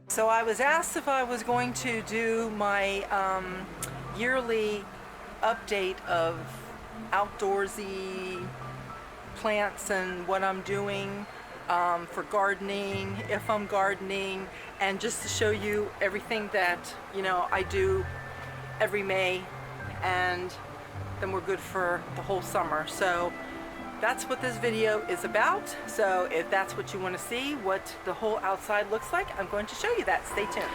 So I was asked if I was going to do my yearly update of outdoorsy plants and what I'm doing for gardening, if I'm gardening, and just to show you everything that I do every May, and then we're good for the whole summer. So that's what this video is about. So if that's what you want to see, what the whole outside looks like, I'm going to show you that. Stay tuned.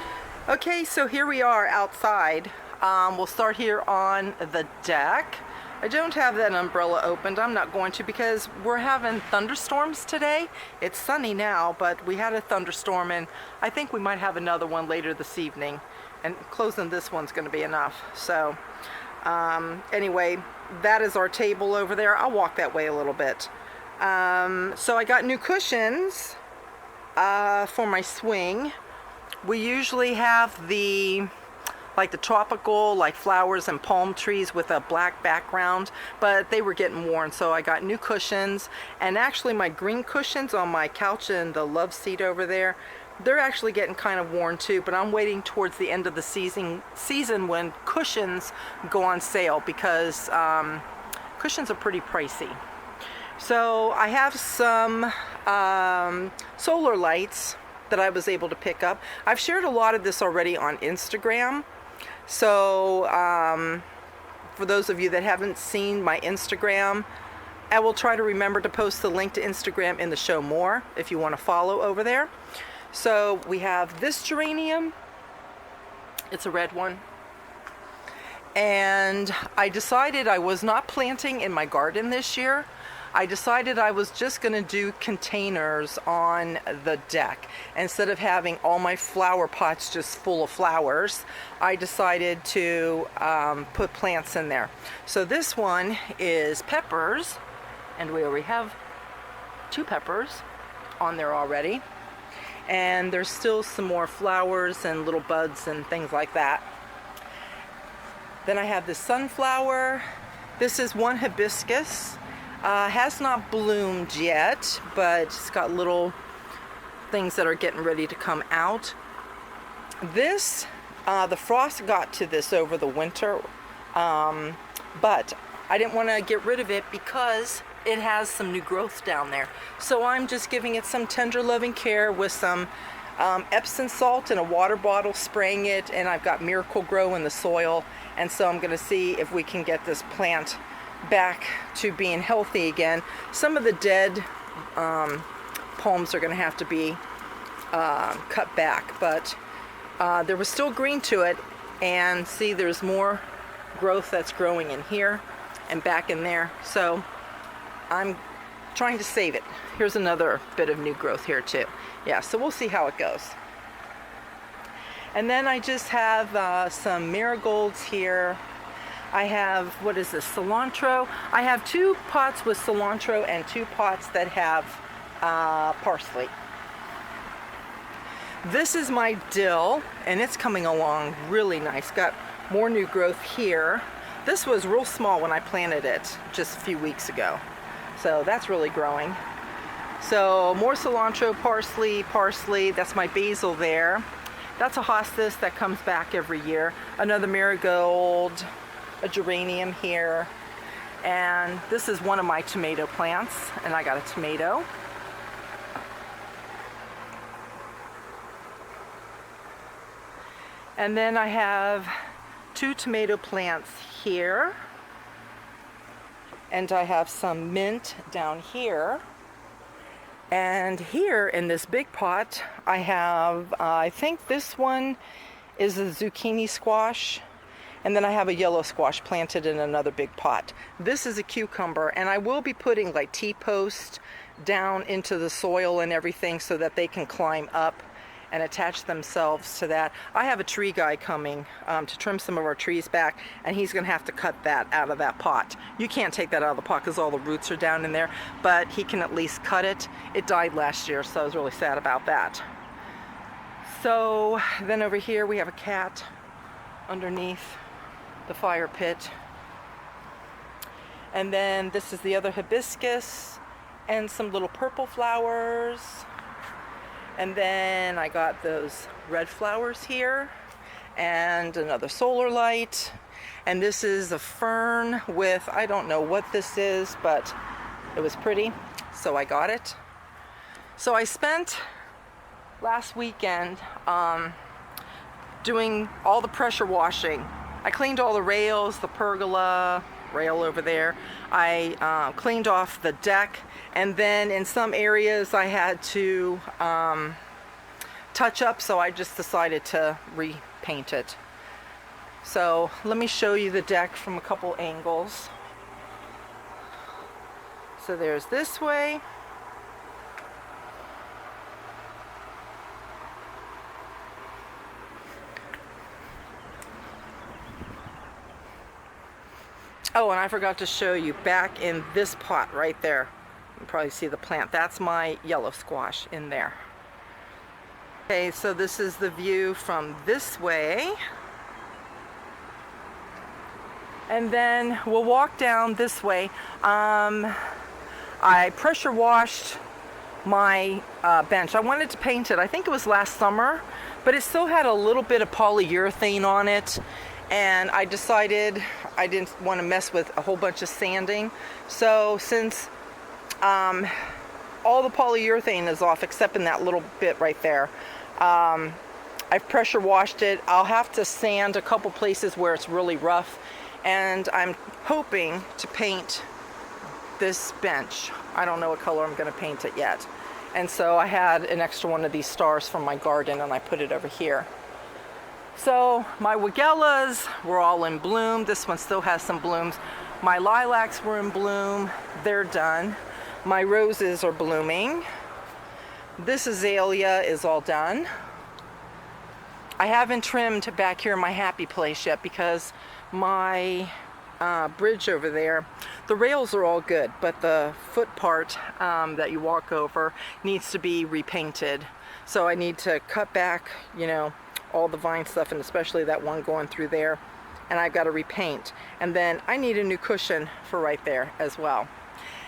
Okay, so here we are outside. We'll start here on the deck. I don't have that umbrella opened. I'm not going to, because we're having thunderstorms today. It's sunny now, but we had a thunderstorm, and I think we might have another one later this evening, and closing this one's going to be enough. So anyway, that is our table over there. I'll walk that way a little bit. So I got new cushions for my swing. We usually have the tropical, like flowers and palm trees with a black background, but they were getting worn, so I got new cushions. And actually my green cushions on my couch and the love seat over there, they're actually getting kind of worn too, but I'm waiting towards the end of the season when cushions go on sale, because cushions are pretty pricey. So I have some solar lights that I was able to pick up. I've shared a lot of this already on Instagram. So for those of you that haven't seen my Instagram, I will try to remember to post the link to Instagram in the show more if you want to follow over there. So we have this geranium. It's a red one. And I decided I was not planting in my garden this year. I decided I was just going to do containers on the deck. Instead of having all my flower pots just full of flowers, I decided to put plants in there. So this one is peppers, and we already have 2 peppers on there already. And there's still some more flowers and little buds and things like that. Then I have the sunflower. This is one hibiscus. Has not bloomed yet, but it's got little things that are getting ready to come out. This, the frost got to this over the winter, but I didn't want to get rid of it because it has some new growth down there. So I'm just giving it some tender loving care with some Epsom salt in a water bottle, spraying it, and I've got Miracle-Gro in the soil. And so I'm going to see if we can get this plant back to being healthy again. Some of the dead palms are going to have to be cut back, but there was still green to it, and see, there's more growth that's growing in here and back in there. So I'm trying to save it. Here's another bit of new growth here too. Yeah, so we'll see how it goes. And then I just have some marigolds here. I have, what is this, cilantro? I have 2 pots with cilantro and 2 pots that have parsley. This is my dill, and it's coming along really nice. Got more new growth here. This was real small when I planted it just a few weeks ago. So that's really growing. So more cilantro, parsley. That's my basil there. That's a hostas that comes back every year. Another marigold, a geranium here, and this is one of my tomato plants, and I got a tomato. And then I have 2 tomato plants here, and I have some mint down here. And here in this big pot I have, I think this one is a zucchini squash. And then I have a yellow squash planted in another big pot. This is a cucumber, and I will be putting like T-posts down into the soil and everything so that they can climb up and attach themselves to that. I have a tree guy coming to trim some of our trees back, and he's gonna have to cut that out of that pot. You can't take that out of the pot because all the roots are down in there, but he can at least cut it. It died last year, so I was really sad about that. So then over here we have a cat underneath the fire pit. And then this is the other hibiscus and some little purple flowers. And then I got those red flowers here and another solar light. And this is a fern with, I don't know what this is, but it was pretty, so I got it. So I spent last weekend doing all the pressure washing. I cleaned all the rails, the pergola rail over there. I cleaned off the deck, and then in some areas I had to touch up, so I just decided to repaint it. So let me show you the deck from a couple angles. So there's this way. Oh, and I forgot to show you back in this pot right there. You can probably see the plant. That's my yellow squash in there. Okay, so this is the view from this way. And then we'll walk down this way. I pressure washed my bench. I wanted to paint it, I think it was last summer, but it still had a little bit of polyurethane on it. And I decided I didn't want to mess with a whole bunch of sanding. So since all the polyurethane is off except in that little bit right there, I've pressure washed it. I'll have to sand a couple places where it's really rough. And I'm hoping to paint this bench. I don't know what color I'm going to paint it yet. And so I had an extra one of these stars from my garden and I put it over here. So my Weigelas were all in bloom. This one still has some blooms. My lilacs were in bloom. They're done. My roses are blooming. This azalea is all done. I haven't trimmed back here in my happy place yet because my bridge over there, the rails are all good, but the foot part that you walk over needs to be repainted. So I need to cut back, you know, all the vine stuff, and especially that one going through there, and I've got to repaint. And then I need a new cushion for right there as well.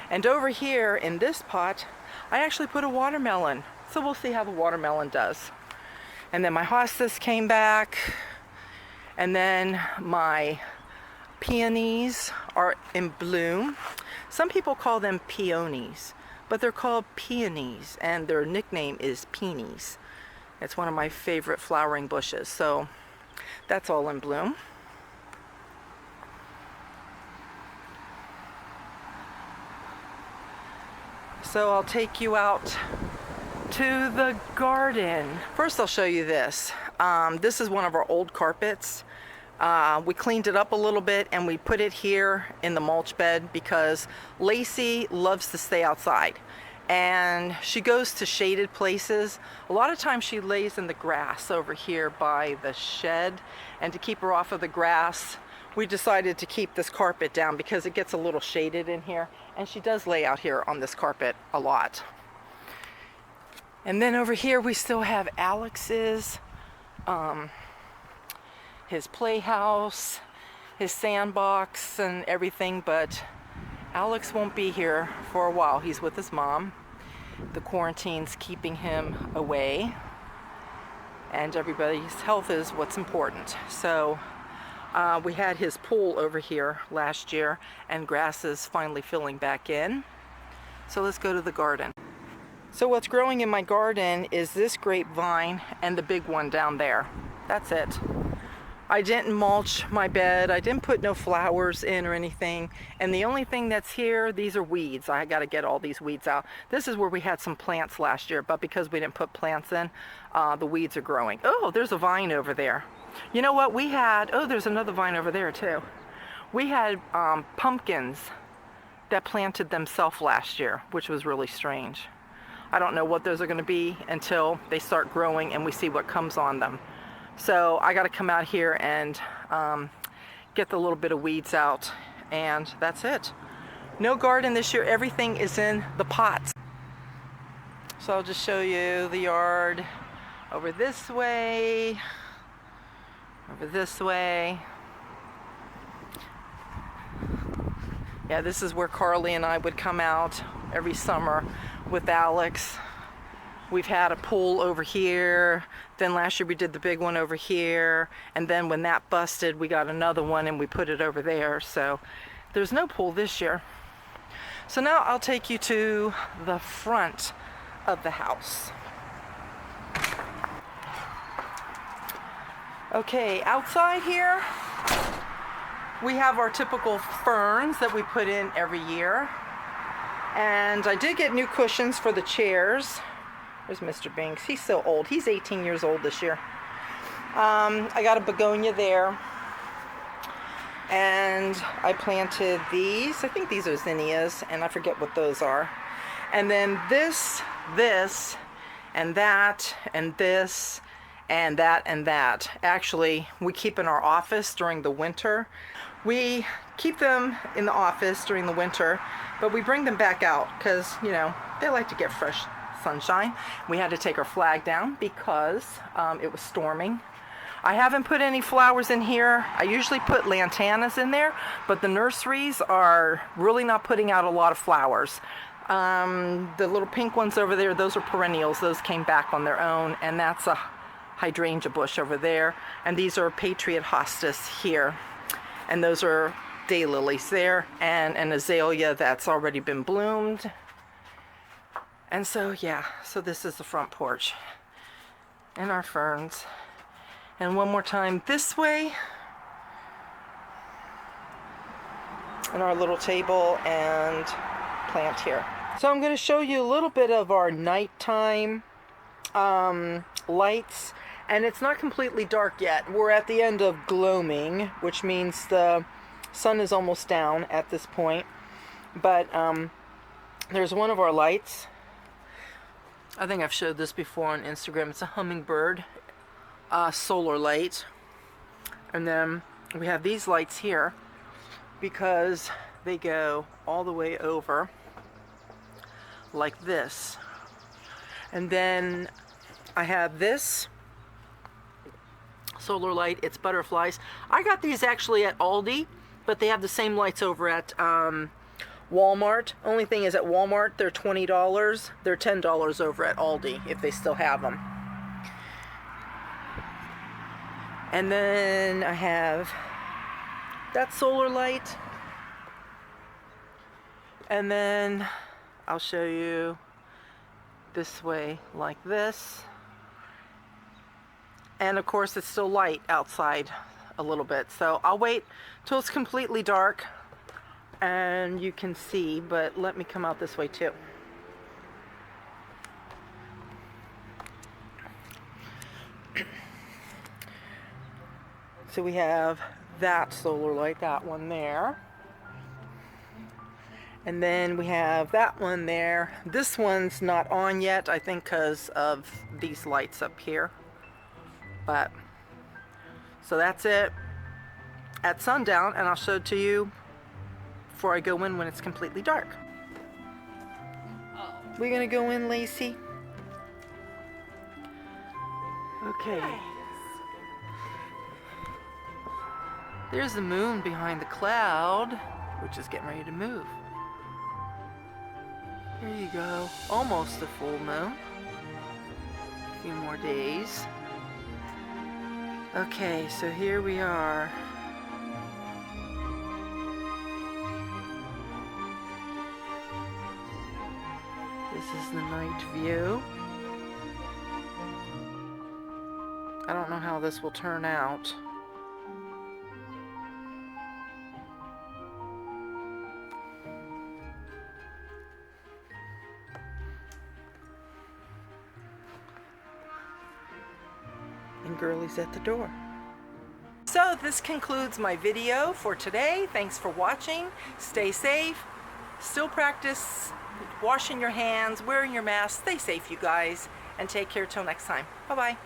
And over here in this pot, I actually put a watermelon. So we'll see how the watermelon does. And then my hostas came back, and then my peonies are in bloom. Some people call them peonies, but they're called peonies, and their nickname is peonies. It's one of my favorite flowering bushes, so that's all in bloom. So I'll take you out to the garden. First I'll show you this. This is one of our old carpets. We cleaned it up a little bit and we put it here in the mulch bed because Lacey loves to stay outside. And she goes to shaded places. A lot of times she lays in the grass over here by the shed, and to keep her off of the grass, we decided to keep this carpet down because it gets a little shaded in here, and she does lay out here on this carpet a lot. And then over here we still have Alex's, his playhouse, his sandbox and everything, but Alex won't be here for a while. He's with his mom. The quarantine's keeping him away, and everybody's health is what's important. So we had his pool over here last year, and grass is finally filling back in. So let's go to the garden. So what's growing in my garden is this grapevine and the big one down there. That's it. I didn't mulch my bed. I didn't put no flowers in or anything. And the only thing that's here, these are weeds. I got to get all these weeds out. This is where we had some plants last year, but because we didn't put plants in, the weeds are growing. Oh, there's a vine over there. You know what we had? Oh, there's another vine over there too. We had pumpkins that planted themselves last year, which was really strange. I don't know what those are going to be until they start growing and we see what comes on them. So I got to come out here and get the little bit of weeds out, and that's it. No garden this year. Everything is in the pots. So I'll just show you the yard over this way, over this way. Yeah, this is where Carly and I would come out every summer with Alex. We've had a pool over here. Then last year we did the big one over here. And then when that busted, we got another one and we put it over there. So there's no pool this year. So now I'll take you to the front of the house. Okay, outside here, we have our typical ferns that we put in every year. And I did get new cushions for the chairs. There's Mr. Binks. He's so old. He's 18 years old this year. I got a begonia there. And I planted these. I think these are zinnias, and I forget what those are. And then this, and that, and this, and that, and that. Actually, we keep in our office during the winter. We keep them in the office during the winter, but we bring them back out because, you know, they like to get fresh sunshine. We had to take our flag down because it was storming. I haven't put any flowers in here. I usually put lantanas in there, but the nurseries are really not putting out a lot of flowers. The little pink ones over there, those are perennials. Those came back on their own, and that's a hydrangea bush over there. And these are Patriot Hostas here. And those are daylilies there, and an azalea that's already been bloomed. And so, yeah, so this is the front porch and our ferns. And one more time this way, and our little table and plant here. So I'm going to show you a little bit of our nighttime lights, and it's not completely dark yet. We're at the end of gloaming, which means the sun is almost down at this point. But there's one of our lights. I think I've showed this before on Instagram. It's a hummingbird solar light. And then we have these lights here because they go all the way over like this. And then I have this solar light. It's butterflies. I got these actually at Aldi, but they have the same lights over at Walmart. Only thing is, at Walmart they're $20. They're $10 over at Aldi if they still have them. And then I have that solar light. And then I'll show you this way like this. And of course it's still light outside a little bit. So I'll wait till it's completely dark and you can see, but let me come out this way too. So we have that solar light, that one there. And then we have that one there. This one's not on yet, I think because of these lights up here. But, so that's it at sundown, and I'll show it to you before I go in when it's completely dark. We're gonna go in, Lacey? Okay. There's the moon behind the cloud, which is getting ready to move. There you go. Almost a full moon. A few more days. Okay, so here we are. This is the night view. I don't know how this will turn out. And Girlie's at the door. So this concludes my video for today. Thanks for watching. Stay safe. Still practice washing your hands, wearing your mask. Stay safe, you guys, and take care till next time. Bye-bye.